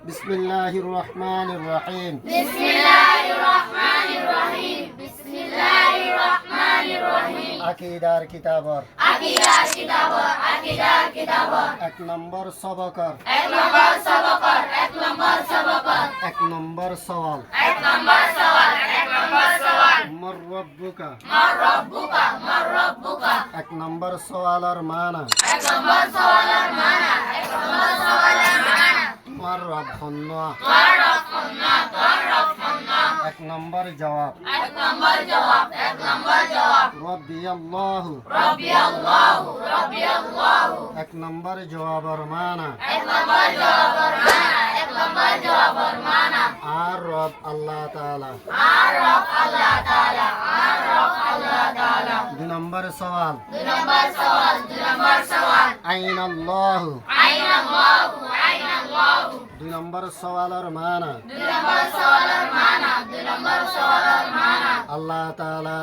বিসমিল্লাহির রহমানির রহিম। বিসমিল্লাহির রহমানির রহিম। বিসমিল্লাহির রহমানির রহিম। আকীদার কিতাবর আকীদার কিতাবর আকীদার কিতাবর এক নম্বর সবকর এক নম্বর সবকর এক নম্বর সবকর এক নম্বর সওয়াল এক নম্বর সওয়াল এক নম্বর সওয়াল মর রব্বুকা মার রব্বুকা মার রব্বুকা এক নম্বর সওয়ালের মানা এক নম্বর সওয়ালের মানা এক নম্বর সওয়ালের মানা মার রব্বুনা তোর রব্বুনা তোর রব্বুনা এক নম্বর জবাব এক নম্বর জবাব এক নম্বর জবাব রব্বি আল্লাহু রব্বি আল্লাহ রব্বি আল্লাহ এক নম্বর জবাবের মানা এক নম্বর জবাবের মানা এক নম্বর জবাবের মানা আর রব আল্লাহ তাআলা আর রব আল্লাহ তাআলা আর রব আল্লাহ তাআলা দুই নম্বর সওয়াল দুই নম্বর সওয়াল দুই নম্বর সওয়াল আইন আল্লাহু আইন আল্লাহ আইন আল্লাহ দুই নম্বর সওয়ালের মানা দুই নম্বর সওয়ালের মানা দুই নম্বর সওয়ালের মানা আল্লাহ তাআলা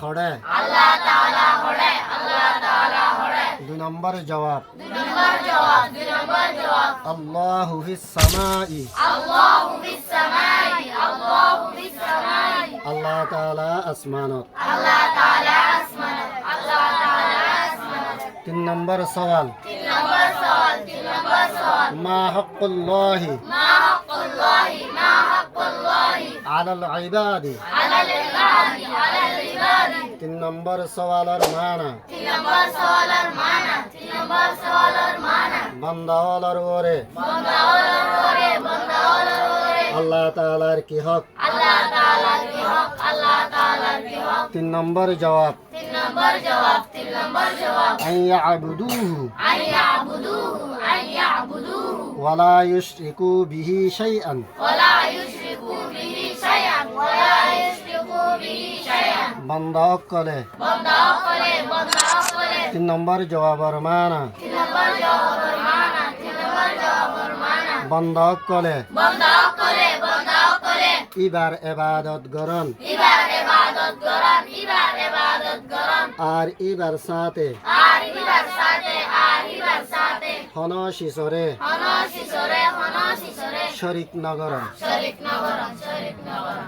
হড়ে আল্লাহ তাআলা হড়ে আল্লাহ তাআলা হড়ে দুই নম্বর জবাব দুই নম্বর জবাব দুই নম্বর জবাব আল্লাহু ফিস সামাই আল্লাহু ফিস সামাই আল্লাহু ফিস সামাই আল্লাহ তাআলা আসমানত আল্লাহ তাআলা আসমানে আল্লাহ তাআলা আসমানে তিন নম্বর সওয়াল তিন নম্বর সওয়াল তিন নম্বর সওয়াল মা হাক্কুল্লাহি মা হাক্কুল্লাহি মা হাক্কুল্লাহি আলাল ইবাদি আলাল ইবাদি আলাল ইবাদি তিন নম্বর সওয়ালের মানা তিন নম্বর সওয়ালের মানা তিন নম্বর সওয়ালের মানা বান্দাওয়ালার ওরে বান্দাওয়ালার ওরে বান্দাওয়ালার ওরে আল্লাহ তাআলার কি হক আল্লাহ তাআলার কি হক আল্লাহ তাআলার কি হক তিন নম্বর জবাব তিন নম্বর জবাব তিন নম্বর জবাব আন ইয়াবুদুহু আইয়াবুদুহু আইয়াবুদুহু ওয়ালা ইউশরিকু বিহি শাইআন ওয়ালা ইউশরিকু বিহি শাইআন ওয়ালা ইউশরিকু বিহি শাইআন বান্দা অকলে বান্দা করে তিন নম্বর জবাবের মানা তিন নম্বর জবাবের মানা তিন নম্বর জবাবের মানা বান্দা অকলে বান্দা করে ইবার ইবাদত গরন ইবার ইবাদত করেন ইবার ইবাদত করেন আর ইবার সাথে আর ইবার সাথে হনশিসরে হনশিসরে শরিক নগরন শরীক নগরন